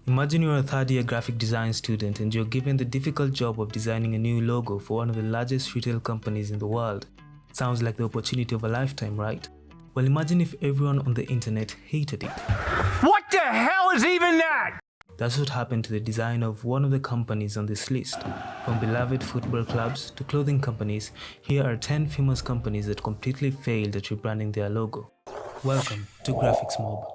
Imagine you're a third-year graphic design student and you're given the difficult job of designing a new logo for one of the largest retail companies in the world. Sounds like the opportunity of a lifetime, right? Well, imagine if everyone on the internet hated it. What the hell is even that? That's what happened to the designer of one of the companies on this list. From beloved football clubs to clothing companies, here are 10 famous companies that completely failed at rebranding their logo. Welcome to Graphics Mob.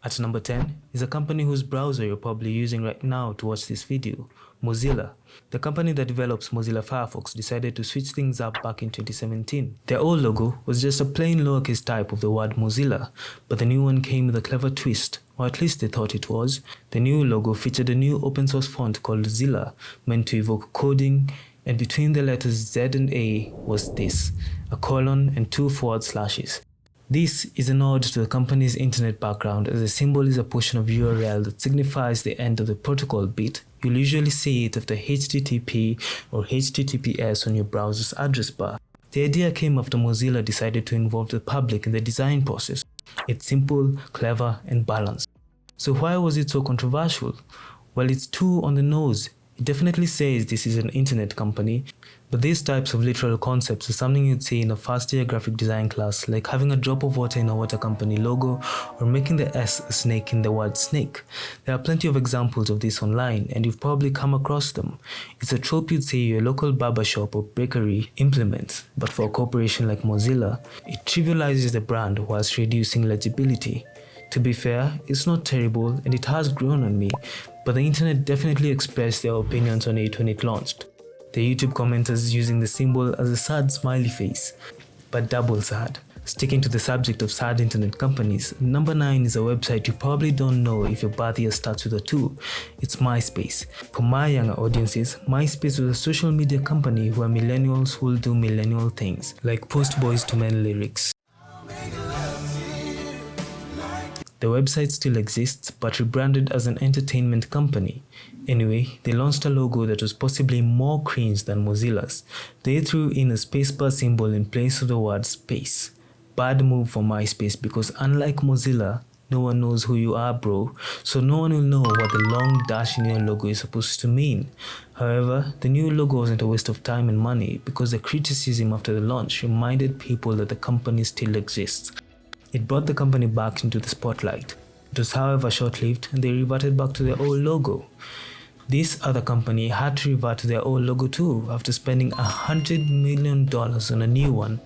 At number 10 is a company whose browser you're probably using right now to watch this video, Mozilla. The company that develops Mozilla Firefox decided to switch things up back in 2017. Their old logo was just a plain lowercase type of the word Mozilla, but the new one came with a clever twist, or at least they thought it was. The new logo featured a new open source font called Zilla, meant to evoke coding, and between the letters Z and A was this, a colon and 2 forward slashes. This is a nod to the company's internet background, as the symbol is a portion of URL that signifies the end of the protocol bit. You'll usually see it after HTTP or HTTPS on your browser's address bar. The idea came after Mozilla decided to involve the public in the design process. It's simple, clever, and balanced. So why was it so controversial? Well, it's too on the nose. It definitely says this is an internet company, but these types of literal concepts are something you'd see in a first-year graphic design class, like having a drop of water in a water company logo or making the S a snake in the word snake. There are plenty of examples of this online, and you've probably come across them. It's a trope you'd see your local barbershop or bakery implement, but for a corporation like Mozilla, it trivializes the brand whilst reducing legibility. To be fair, it's not terrible and it has grown on me, but the internet definitely expressed their opinions on it when it launched. The YouTube commenters using the symbol as a sad smiley face, but double sad. Sticking to the subject of sad internet companies, number 9 is a website you probably don't know if your birth year starts with a 2. It's MySpace. For my younger audiences, MySpace was a social media company where millennials will do millennial things, like post Boys to Men lyrics. The website still exists, but rebranded as an entertainment company. Anyway, they launched a logo that was possibly more cringe than Mozilla's. They threw in a spacebar symbol in place of the word space. Bad move for MySpace because unlike Mozilla, no one knows who you are, bro, so no one will know what the long dash in your logo is supposed to mean. However, the new logo wasn't a waste of time and money because the criticism after the launch reminded people that the company still exists. It brought the company back into the spotlight. It was however short-lived and they reverted back to their old logo. This other company had to revert to their old logo too after spending $100 million on a new one.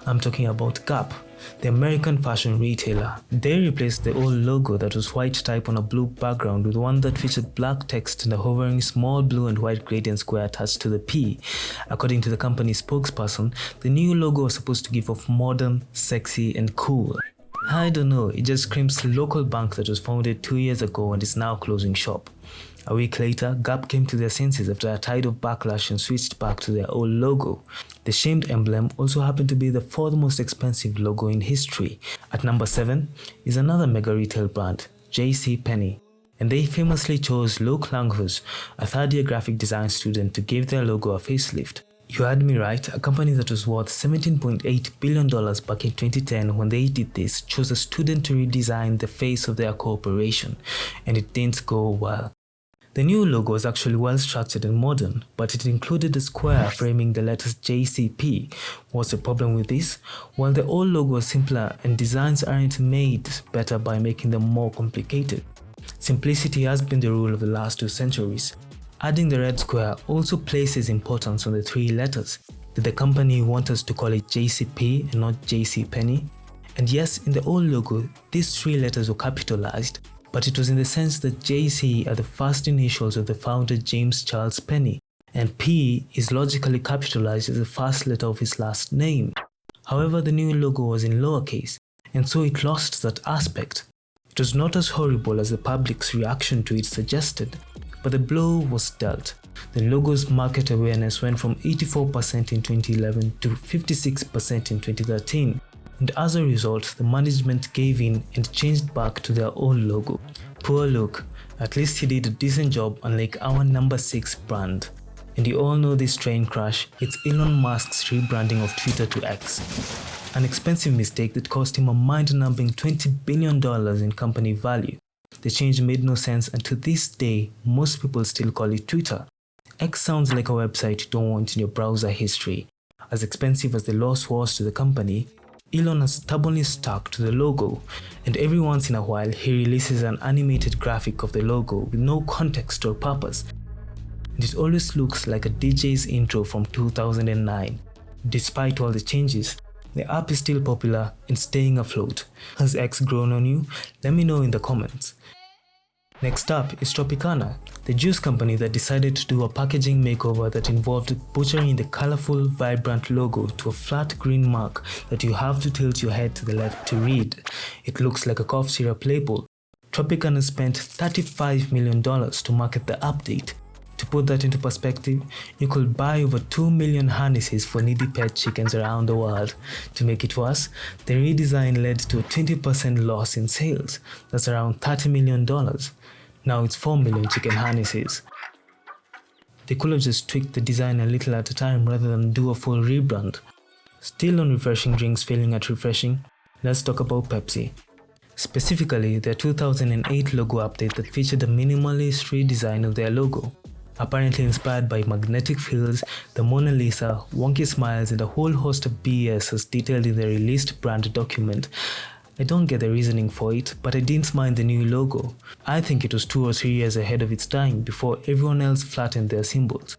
I'm talking about Gap, the American fashion retailer. They replaced the old logo that was white type on a blue background with one that featured black text and a hovering small blue and white gradient square attached to the P. According to the company's spokesperson, the new logo was supposed to give off modern, sexy, and cool. I don't know, it just screams local bank that was founded 2 years ago and is now closing shop. A week later, Gap came to their senses after a tide of backlash and switched back to their old logo. The shamed emblem also happened to be the 4th most expensive logo in history. At number 7 is another mega retail brand, JCPenney. And they famously chose Luke Langhus, a third-year graphic design student, to give their logo a facelift. You heard me right, a company that was worth $17.8 billion back in 2010 when they did this chose a student to redesign the face of their corporation, and it didn't go well. The new logo was actually well structured and modern, but it included a square framing the letters JCP. What's the problem with this? Well, the old logo was simpler and designs aren't made better by making them more complicated. Simplicity has been the rule of the last 2 centuries. Adding the red square also places importance on the 3 letters. Did the company want us to call it JCP and not JCPenney? And yes, in the old logo, these 3 letters were capitalized, but it was in the sense that JC are the first initials of the founder James Charles Penny, and P is logically capitalized as the first letter of his last name. However, the new logo was in lowercase, and so it lost that aspect. It was not as horrible as the public's reaction to it suggested, but the blow was dealt. The logo's market awareness went from 84% in 2011 to 56% in 2013, and as a result, the management gave in and changed back to their old logo. Poor Luke, at least he did a decent job unlike our number 6 brand. And you all know this train crash, it's Elon Musk's rebranding of Twitter to X. An expensive mistake that cost him a mind-numbing $20 billion in company value. The change made no sense, and to this day, most people still call it Twitter. X sounds like a website you don't want in your browser history. As expensive as the loss was to the company, Elon has stubbornly stuck to the logo, and every once in a while he releases an animated graphic of the logo with no context or purpose. And it always looks like a DJ's intro from 2009. Despite all the changes, the app is still popular and staying afloat. Has X grown on you? Let me know in the comments. Next up is Tropicana, the juice company that decided to do a packaging makeover that involved butchering the colorful, vibrant logo to a flat green mark that you have to tilt your head to the left to read. It looks like a cough syrup label. Tropicana spent $35 million to market the update. To put that into perspective, you could buy over 2 million harnesses for needy pet chickens around the world. To make it worse, the redesign led to a 20% loss in sales. That's around $30 million. Now it's 4 million chicken harnesses. They could have just tweaked the design a little at a time rather than do a full rebrand. Still on refreshing drinks failing at refreshing, let's talk about Pepsi. Specifically, their 2008 logo update that featured a minimalist redesign of their logo. Apparently inspired by magnetic fields, the Mona Lisa, wonky smiles, and a whole host of BS as detailed in the released brand document. I don't get the reasoning for it, but I didn't mind the new logo. I think it was 2 or 3 years ahead of its time before everyone else flattened their symbols.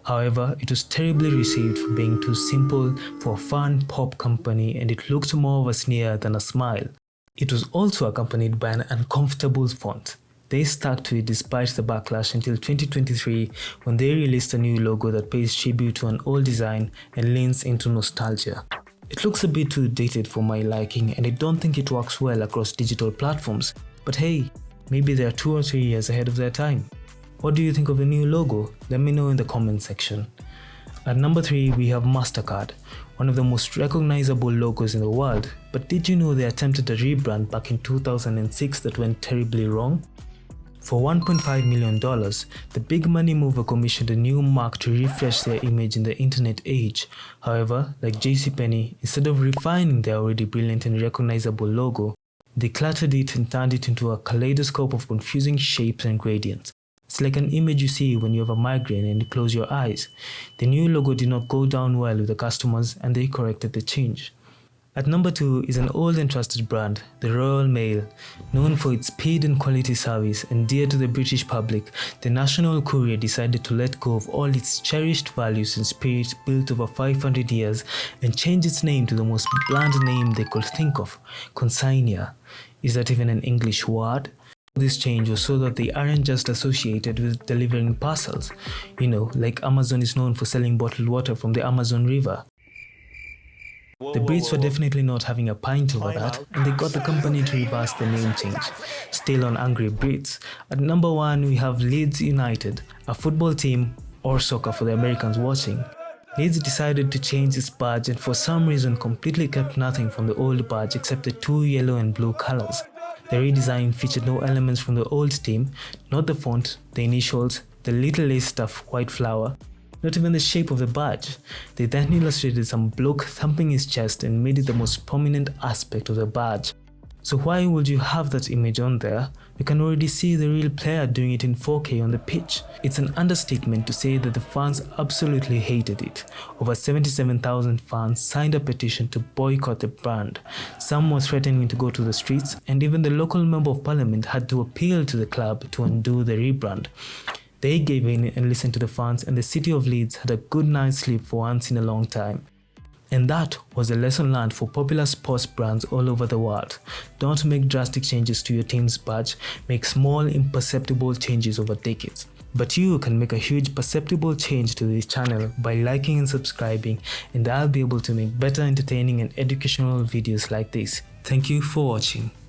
However, it was terribly received for being too simple for a fun pop company, and it looked more of a sneer than a smile. It was also accompanied by an uncomfortable font. They stuck to it despite the backlash until 2023, when they released a new logo that pays tribute to an old design and leans into nostalgia. It looks a bit too dated for my liking, and I don't think it works well across digital platforms. But hey, maybe they're 2 or 3 years ahead of their time. What do you think of the new logo? Let me know in the comment section. At number 3, we have MasterCard, one of the most recognizable logos in the world. But did you know they attempted a rebrand back in 2006 that went terribly wrong? For $1.5 million, the big money mover commissioned a new mark to refresh their image in the internet age. However, like JCPenney, instead of refining their already brilliant and recognizable logo, they cluttered it and turned it into a kaleidoscope of confusing shapes and gradients. It's like an image you see when you have a migraine and you close your eyes. The new logo did not go down well with the customers, and they corrected the change. At number 2 is an old and trusted brand, the Royal Mail. Known for its speed and quality service and dear to the British public, the National Courier decided to let go of all its cherished values and spirit built over 500 years and change its name to the most bland name they could think of, Consignia. Is that even an English word? This change was so that they aren't just associated with delivering parcels. You know, like Amazon is known for selling bottled water from the Amazon River. The Brits were definitely not having a pint over that, and they got the company to reverse the name change. Still on Angry Brits, at number 1 we have Leeds United, a football team or soccer for the Americans watching. Leeds decided to change its badge and for some reason completely kept nothing from the old badge except the 2 yellow and blue colors. The redesign featured no elements from the old team, not the font, the initials, the little lace stuff white flower, not even the shape of the badge. They then illustrated some bloke thumping his chest and made it the most prominent aspect of the badge. So why would you have that image on there? You can already see the real player doing it in 4K on the pitch. It's an understatement to say that the fans absolutely hated it. Over 77,000 fans signed a petition to boycott the brand. Some were threatening to go to the streets, and even the local member of parliament had to appeal to the club to undo the rebrand. They gave in and listened to the fans, and the city of Leeds had a good night's sleep for once in a long time. And that was a lesson learned for popular sports brands all over the world. Don't make drastic changes to your team's badge, make small imperceptible changes over decades. But you can make a huge perceptible change to this channel by liking and subscribing, and I'll be able to make better entertaining and educational videos like this. Thank you for watching.